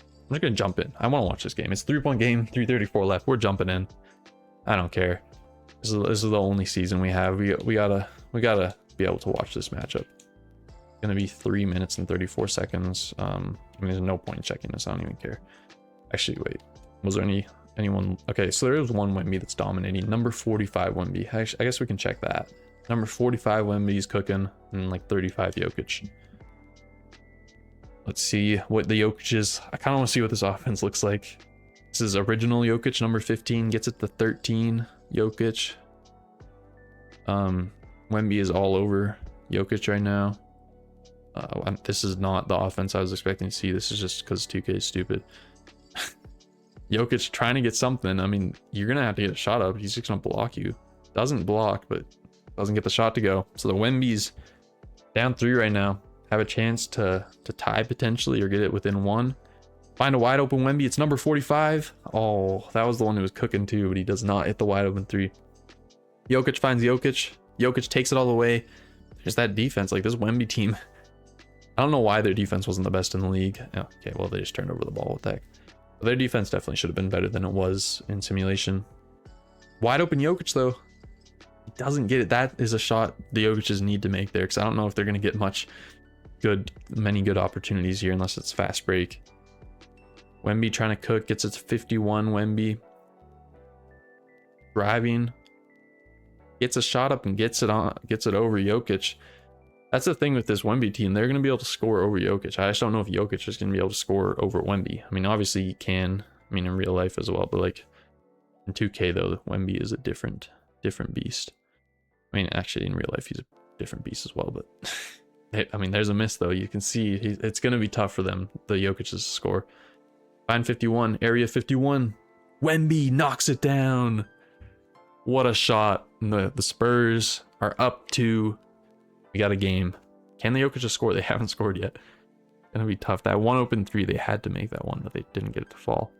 I'm just gonna jump in. I want to watch this game. It's a 3-point game, 3:34 left. We're jumping in. I don't care. This is the only season we have. We gotta be able to watch this matchup. It's gonna be 3 minutes and 34 seconds. I mean, there's no point in checking this. I don't even care. Actually, wait. Was there anyone? Okay, so there is one Wemby that's dominating. Number 45 Wemby. I guess we can check that. Number 45 Wemby's cooking, and like 35 Jokic. Let's see what the Jokic is. I kind of want to see what this offense looks like. This is original Jokic, number 15, gets it to 13 Jokic. Wemby is all over Jokic right now. This is not the offense I was expecting to see. This is just because 2K is stupid. Jokic trying to get something. I mean, you're going to have to get a shot up. He's just going to block you. Doesn't block, but doesn't get the shot to go. So the Wemby's down 3 right now. Have a chance to tie potentially or get it within 1. Find a wide open Wemby. It's number 45. Oh, that was the one who was cooking too, but he does not hit the wide open 3. Jokic finds Jokic. Jokic takes it all the way. There's that defense. Like, this Wemby team, I don't know why their defense wasn't the best in the league. Oh, okay, well, they just turned over the ball with that. But their defense definitely should have been better than it was in simulation. Wide open Jokic, though. He doesn't get it. That is a shot the Jokic's need to make there, because I don't know if they're going to get many good opportunities here unless it's fast break. Wemby trying to cook, gets it to 51. Wemby driving, gets a shot up and gets it over Jokic. That's the thing with this Wemby team. They're going to be able to score over Jokic. I just don't know if Jokic is going to be able to score over Wemby. I mean, obviously he can. I mean, in real life as well, but like in 2K though, Wemby is a different beast. I mean, actually in real life he's a different beast as well, but I mean, there's a miss though. You can see it's going to be tough for them, the Jokic's to score. Find 51, area 51. Wemby knocks it down. What a shot. The Spurs are up 2. We got a game. Can the Jokic just score? They haven't scored yet. It's gonna be tough. That one open 3, they had to make that one, but they didn't get it to fall.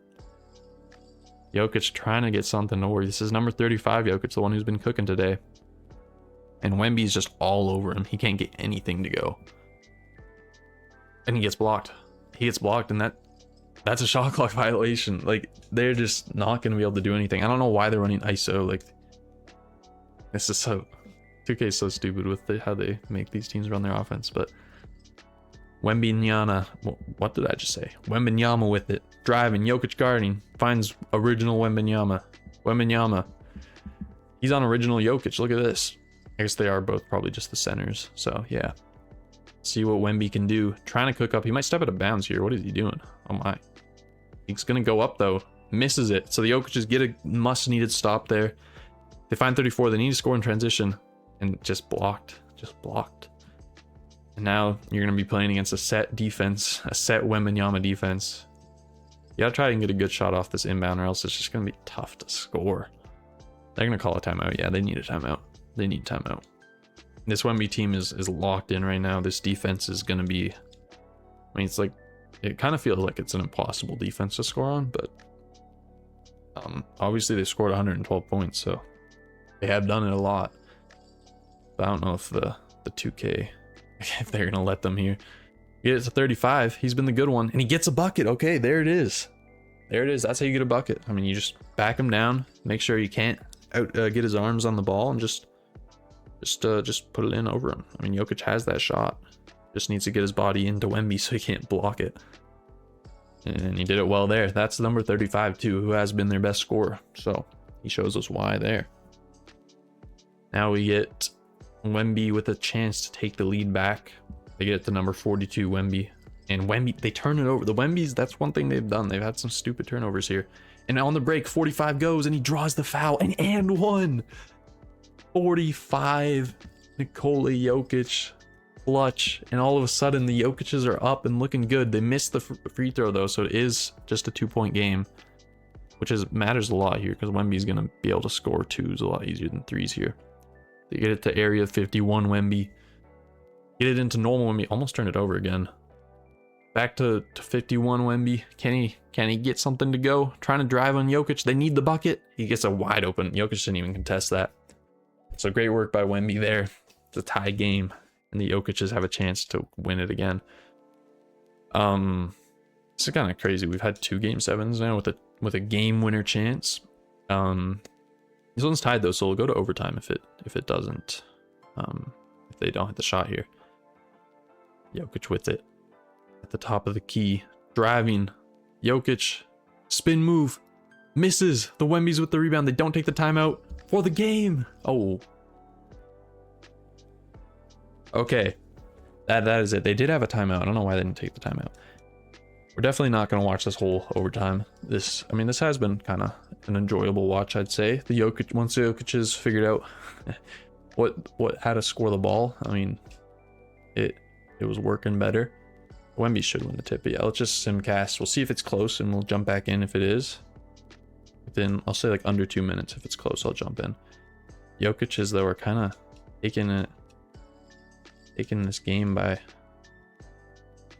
Jokic trying to get something to worry. This is number 35 Jokic, the one who's been cooking today. And Wemby's just all over him. He can't get anything to go. And he gets blocked. He gets blocked, and that's a shot clock violation. Like, they're just not going to be able to do anything. I don't know why they're running ISO. Like, this is so... 2K is so stupid with how they make these teams run their offense. But Wembanyama... What did I just say? Wembanyama with it. Driving. Jokic guarding. Finds original Wembanyama. Wembanyama. He's on original Jokic. Look at this. I guess they are both probably just the centers. So, yeah. See what Wemby can do. Trying to cook up. He might step out of bounds here. What is he doing? Oh, my. He's going to go up, though. Misses it. So the Jokic's get a must-needed stop there. They find 34. They need to score in transition. And just blocked. Just blocked. And now you're going to be playing against a set defense. A set Wembanyama defense. You got to try and get a good shot off this inbound, or else it's just going to be tough to score. They're going to call a timeout. Yeah, they need a timeout. They need timeout. This Wemby team is locked in right now. This defense is going to be... I mean, it's like... It kind of feels like it's an impossible defense to score on, but... obviously they scored 112 points, so... They have done it a lot. But I don't know if the 2K... If they're going to let them here. Get it to 35. He's been the good one. And he gets a bucket. Okay, there it is. There it is. That's how you get a bucket. I mean, you just back him down. Make sure he can't get his arms on the ball, and just put it in over him. I mean, Jokic has that shot. Just needs to get his body into Wemby so he can't block it. And he did it well there. That's number 35 too, who has been their best scorer. So he shows us why there. Now we get Wemby with a chance to take the lead back. They get it to number 42, Wemby. And Wemby, they turn it over. The Wembys, that's one thing they've done. They've had some stupid turnovers here. And on the break, 45 goes, and he draws the foul. And one. 45. Nikola Jokic. Clutch. And all of a sudden, the Jokic's are up and looking good. They missed the free throw, though, so it is just a 2-point game. Which matters a lot here, because Wemby's going to be able to score 2s a lot easier than 3s here. They get it to area 51, Wemby. Get it into normal Wemby. Almost turned it over again. Back to 51 Wemby. Can he get something to go? Trying to drive on Jokic. They need the bucket. He gets a wide open. Jokic didn't even contest that. So great work by Wemby there. It's a tie game. And the Jokic's have a chance to win it again. This is kind of crazy. We've had 2 game 7s now with a game winner chance. This one's tied though, so we'll go to overtime if it doesn't. If they don't hit the shot here. Jokic with it at the top of the key, driving. Jokic, spin move, misses. The Wemby's with the rebound. They don't take the timeout for the game. Oh, okay. That is it. They did have a timeout. I don't know why they didn't take the timeout. We're definitely not going to watch this whole overtime. This has been kind of an enjoyable watch, I'd say. Once the Jokic has figured out how to score the ball, I mean, it was working better. Wemby should win the tip, but yeah, let's just simcast. We'll see if it's close, and we'll jump back in if it is. Then I'll say like under 2 minutes. If it's close, I'll jump in. Jokic is, though, are kind of taking this game by,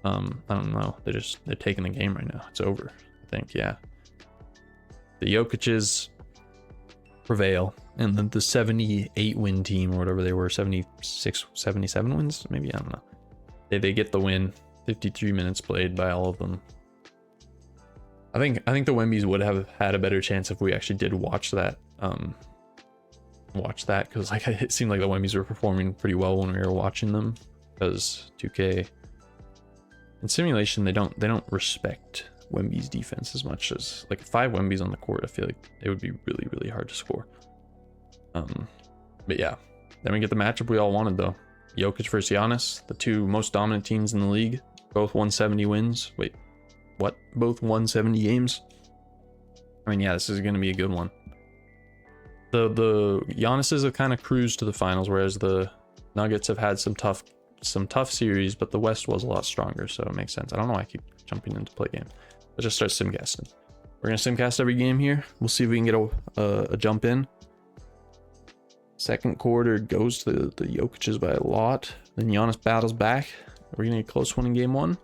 I don't know. They're taking the game right now. It's over, I think. Yeah. The Jokic's prevail, and then the 78 win team or whatever they were, 76, 77 wins, maybe, I don't know. They get the win. 53 minutes played by all of them. I think the Wembys would have had a better chance if we actually did watch that. Because like it seemed like the Wembys were performing pretty well when we were watching them. Because 2K in simulation they don't respect Wemby's defense as much as like 5 Wembys on the court. I feel like it would be really, really hard to score. But yeah, then we get the matchup we all wanted though. Jokic versus Giannis, the two most dominant teams in the league, both 170 wins. Wait, what? Both 170 games? I mean, yeah, this is going to be a good one. The Giannis's have kind of cruised to the finals, whereas the Nuggets have had some tough series, but the West was a lot stronger, so it makes sense. I don't know why I keep jumping into play game. Let's just start simcasting. We're going to simcast every game here. We'll see if we can get a jump in. Second quarter goes to the Jokic's by a lot. Then Giannis battles back. We're gonna get a close one in game 1.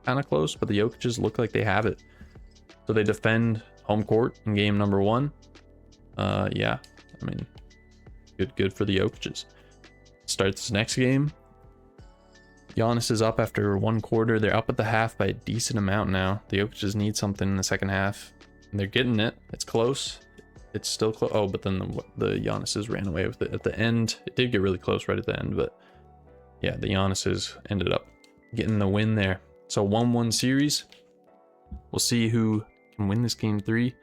Kind of close, but the Jokic's look like they have it. So they defend home court in game number 1. Yeah, I mean, good for the Jokic's. Start this next game. Giannis is up after 1 quarter. They're up at the half by a decent amount now. The Jokic's need something in the second half. And they're getting it. It's close. It's still close. Oh, but then the Giannis's ran away with it at the end. It did get really close right at the end, but yeah, the Giannis's ended up getting the win there. So 1-1 series. We'll see who can win this game 3.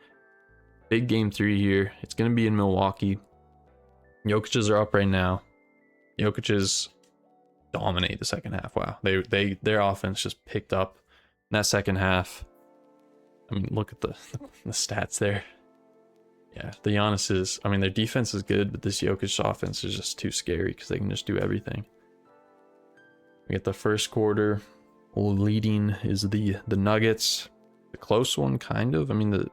Big game 3 here. It's going to be in Milwaukee. Jokic's are up right now. Jokic's dominate the second half. Wow. Their offense just picked up in that second half. I mean, look at the stats there. Yeah, the Giannis's, I mean, their defense is good, but this Jokic offense is just too scary because they can just do everything. We get the first quarter. Leading is the Nuggets. The close one, kind of. I mean,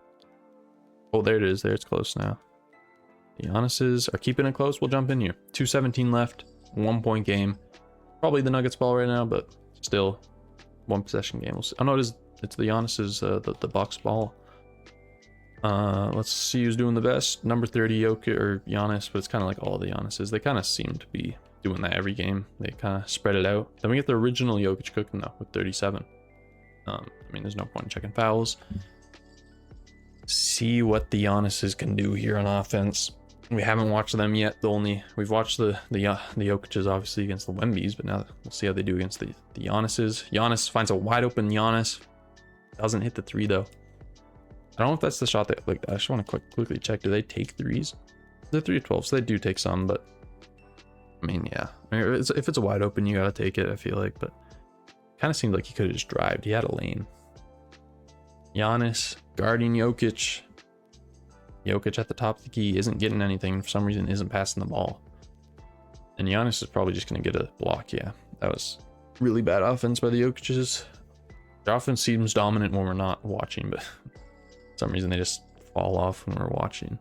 oh, there it is. There, it's close now. The Giannis's are keeping it close. We'll jump in here. 2:17 left. 1 point game. Probably the Nuggets ball right now, but still 1 possession game. We'll see. Oh no, it's the Giannis's, the Bucks ball. Let's see who's doing the best. Number 30 Jokic or Giannis, but it's kind of like all the Giannis's. They kind of seem to be doing that every game. They kind of spread it out. Then we get the original Jokic cooking though with 37. I mean, there's no point in checking fouls. See what the Giannis's can do here on offense. We haven't watched them yet. We've watched the Jokic's obviously against the Wembys, but now we'll see how they do against the Giannis's. Giannis finds a wide open Giannis. Doesn't hit the 3 though. I don't know if that's the shot that, like, I just want to quickly check. Do they take 3s? They're 3 of 12, so they do take some, but I mean, yeah. I mean, if it's a wide open, you gotta take it, I feel like, but kind of seemed like he could have just drived. He had a lane. Giannis guarding Jokic. Jokic at the top of the key isn't getting anything. For some reason, isn't passing the ball. And Giannis is probably just going to get a block. Yeah, that was really bad offense by the Jokic's. Their offense seems dominant when we're not watching, but for some reason they just fall off when we're watching.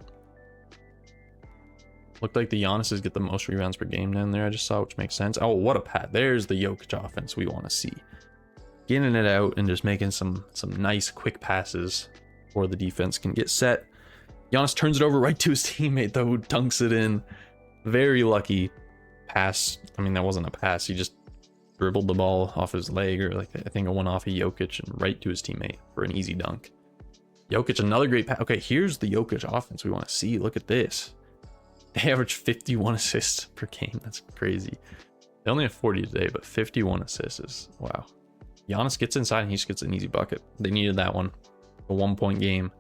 Looked like the Giannis's get the most rebounds per game down there. I just saw, which makes sense. Oh, what a pat. There's the Jokic offense we want to see. Getting it out and just making some nice quick passes before the defense can get set. Giannis turns it over right to his teammate, though, who dunks it in. Very lucky pass. I mean, that wasn't a pass. He just dribbled the ball off his leg, or like I think it went off of Jokic and right to his teammate for an easy dunk. Jokic, another great pass. Okay, here's the Jokic offense we want to see. Look at this. They average 51 assists per game. That's crazy. They only have 40 today, but 51 assists is wow. Giannis gets inside and he just gets an easy bucket. They needed that one. A 1-point game.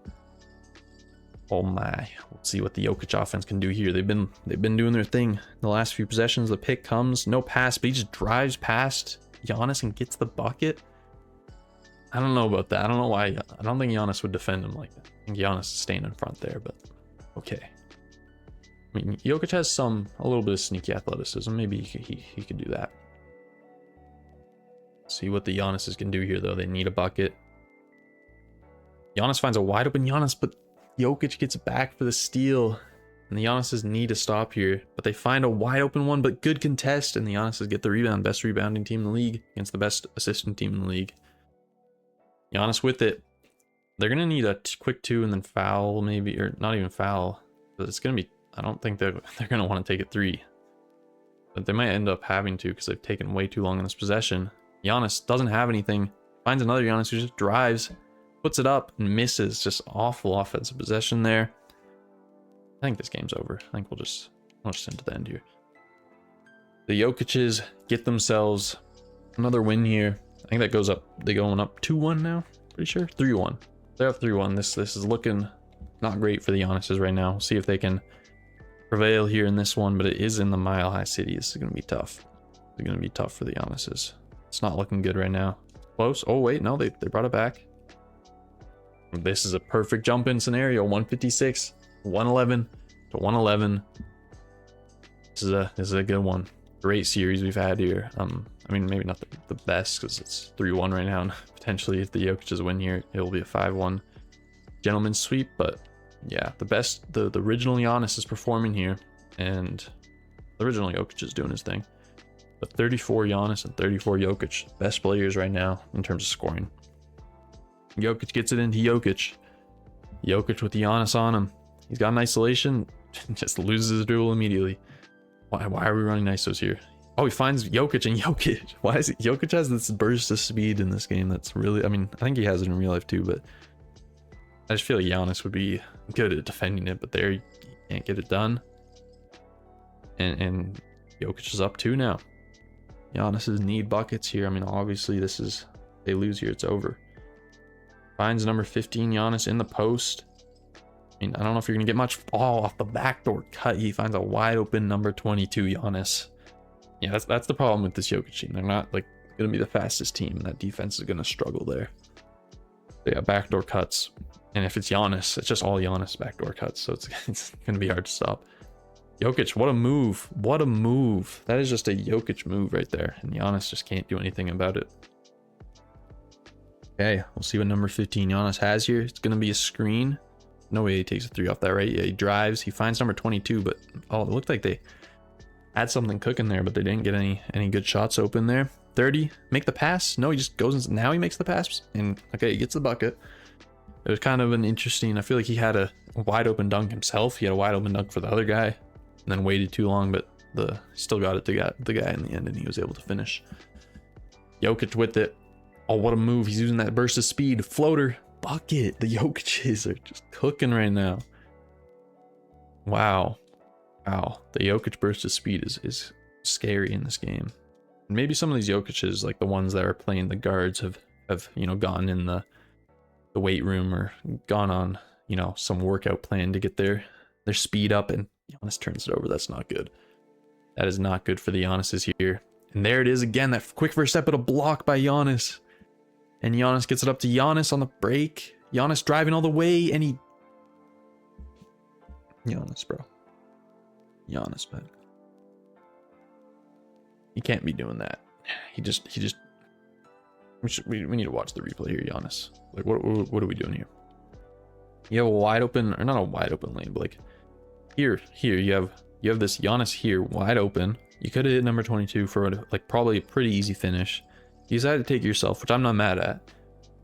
Oh my. Let's see what the Jokic offense can do here. They've been doing their thing. The last few possessions, the pick comes, no pass, but he just drives past Giannis and gets the bucket. I don't know about that. I don't know why. I don't think Giannis would defend him like that. I think Giannis is staying in front there, but okay. I mean, Jokic has a little bit of sneaky athleticism. Maybe he could do that. See what the Giannis's can do here, though. They need a bucket. Giannis finds a wide open Giannis, but Jokic gets back for the steal. And the Giannis's need to stop here. But they find a wide open one, but good contest. And the Giannis's get the rebound. Best rebounding team in the league against the best assistant team in the league. Giannis with it. They're going to need a quick 2 and then foul, maybe. Or not even foul. But it's going to be... I don't think they're going to want to take it 3. But they might end up having to because they've taken way too long in this possession. Giannis doesn't have anything. Finds another Giannis who just drives. Puts it up and misses. Just awful offensive possession there. I think this game's over. I think we'll just end to the end here. The Jokic's get themselves another win here. I think that goes up. They going up 2-1 now. Pretty sure 3-1. They're up 3-1. This is looking not great for the Giannis's right now. We'll see if they can prevail here in this one, but it is in the Mile High City. This is going to be tough. It's going to be tough for the Giannis's. It's not looking good right now. Close. Oh wait, no, they brought it back. This is a perfect jump in scenario. 156, 111 to 111. This is a good one. Great series we've had here. I mean, maybe not the best because it's 3-1 right now. And potentially, if the Jokic's win here, it will be a 5-1 gentleman's sweep. But yeah, the original Giannis is performing here, and the original Jokic is doing his thing. But 34 Giannis and 34 Jokic, best players right now in terms of scoring. Jokic gets it into Jokic. Jokic with Giannis on him. He's got an isolation, just loses his dribble immediately. Why are we running ISOs here? Oh, he finds Jokic and Jokic. Why is it? Jokic has this burst of speed in this game that's really, I mean, I think he has it in real life too, but I just feel like Giannis would be good at defending it, but there you can't get it done. And Jokic is up 2 now. Giannis's need buckets here. I mean, obviously they lose here, it's over. Finds number 15 Giannis in the post. I mean, I don't know if you're gonna get much fall off the backdoor cut. He finds a wide open number 22 Giannis. Yeah, that's the problem with this Jokic team. They're not like gonna be the fastest team, and that defense is gonna struggle there. They got backdoor cuts, and if it's Giannis, it's just all Giannis backdoor cuts, so it's gonna be hard to stop. Jokic, what a move. What a move. That is just a Jokic move right there, and Giannis just can't do anything about it. Okay, we'll see what number 15 Giannis has here. It's gonna be a screen. No way he takes a 3 off that, right? Yeah, he drives. He finds number 22, but oh, it looked like they had something cooking there, but they didn't get any good shots open there. 30, make the pass. No, he just goes in. Now he makes the pass, and okay, he gets the bucket. It was kind of an interesting, I feel like he had a wide open dunk himself. He had a wide open dunk for the other guy, and then waited too long, but still got it to the guy in the end, and he was able to finish. Jokic with it. Oh, what a move. He's using that burst of speed. Floater. Bucket. The Jokic's are just cooking right now. Wow. The Jokic burst of speed is scary in this game. And maybe some of these Jokic's, like the ones that are playing the guards, have gone in the weight room or gone on, some workout plan to get their speed up, and Giannis turns it over. That's not good. That is not good for the Giannis's here. And there it is again, that quick first step, but a block by Giannis. And Giannis gets it up to Giannis on the break. Giannis driving all the way, and Giannis, bro. Giannis, man. He can't be doing that. We need to watch the replay here, Giannis. Like, what are we doing here? You have a wide open, or not a wide open lane, but like here you have this Giannis here wide open. You could have hit number 22 for like probably a pretty easy finish. You decided to take yourself, which I'm not mad at.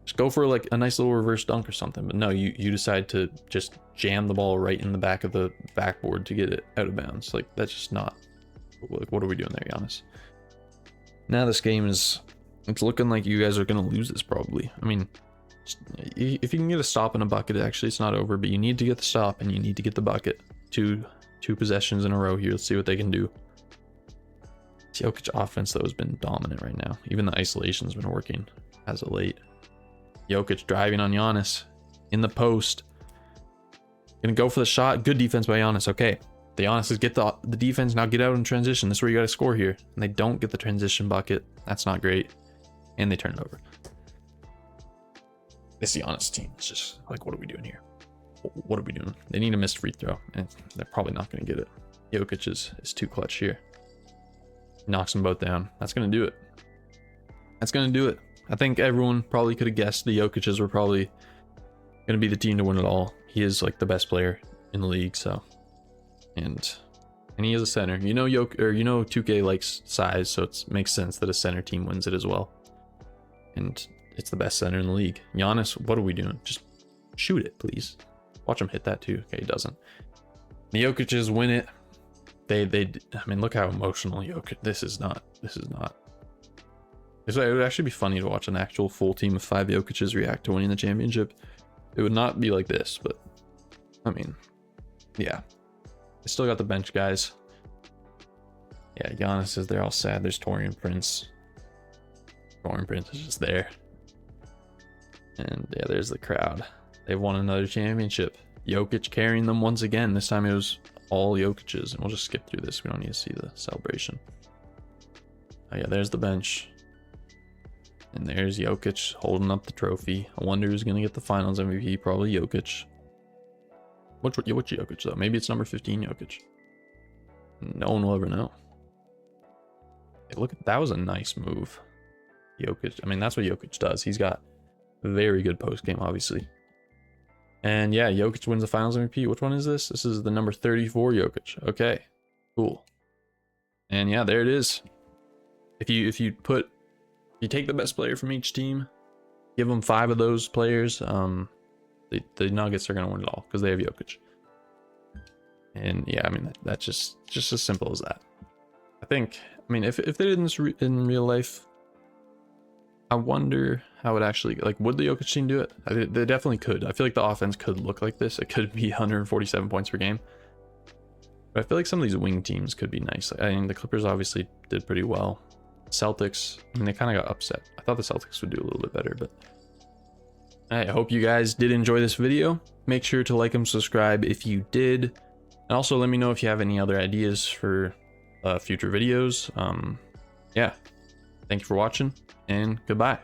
Just go for like a nice little reverse dunk or something. But no, you decide to just jam the ball right in the back of the backboard to get it out of bounds. Like, that's just not, like, what are we doing there, Giannis? Now this game it's looking like you guys are going to lose this probably. I mean, If you can get a stop and a bucket, actually it's not over, but you need to get the stop and you need to get the bucket. Two possessions in a row here. Let's see what they can do. Jokic offense though has been dominant right now. Even the isolation's been working as of late. Jokic driving on Giannis in the post. Gonna go for the shot. Good defense by Giannis. Okay. The Giannis is get the defense, now get out in transition. This is where you gotta score here. And they don't get the transition bucket. That's not great. And they turn it over. This Giannis team is just like, what are we doing here? What are we doing? They need a missed free throw, and they're probably not gonna get it. Jokic is too clutch here. Knocks them both down. That's gonna do it. That's gonna do it. I think everyone probably could have guessed the Jokic's were probably gonna be the team to win it all. He is like the best player in the league, so. And he is a center. You know 2K likes size, so it makes sense that a center team wins it as well. And it's the best center in the league. Giannis, what are we doing? Just shoot it, please. Watch him hit that too. Okay, he doesn't. The Jokic's win it. I mean, look how emotional Jokic. This is not. It would actually be funny to watch an actual full team of 5 Jokic's react to winning the championship. It would not be like this, but I mean, yeah. I still got the bench guys. Yeah, Giannis is there all sad. There's Taurean Prince. Taurean Prince is just there. And yeah, there's the crowd. They've won another championship. Jokic carrying them once again. This time it was all Jokic's. And we'll just skip through this. We don't need to see the celebration. Oh yeah, there's the bench. And there's Jokic holding up the trophy. I wonder who's going to get the finals MVP. Probably Jokic. Which Jokic though? Maybe it's number 15 Jokic. No one will ever know. Hey, look, that was a nice move. Jokic. I mean, that's what Jokic does. He's got very good post game, obviously. And yeah, Jokic wins the finals MVP. Which one is this? This is the number 34 Jokic. Okay, cool. And yeah, there it is. If you take the best player from each team, give them 5 of those players, the Nuggets are going to win it all because they have Jokic. And yeah, I mean, that's just as simple as that. I mean, if they did this in real life, I wonder how it actually, like, would the Jokic team do it? They definitely could. I feel like the offense could look like this. It could be 147 points per game. But I feel like some of these wing teams could be nice. I mean, the Clippers obviously did pretty well. Celtics, I mean, they kind of got upset. I thought the Celtics would do a little bit better, but I hope you guys did enjoy this video. Make sure to like and subscribe if you did. And also let me know if you have any other ideas for future videos. Yeah, thank you for watching and goodbye.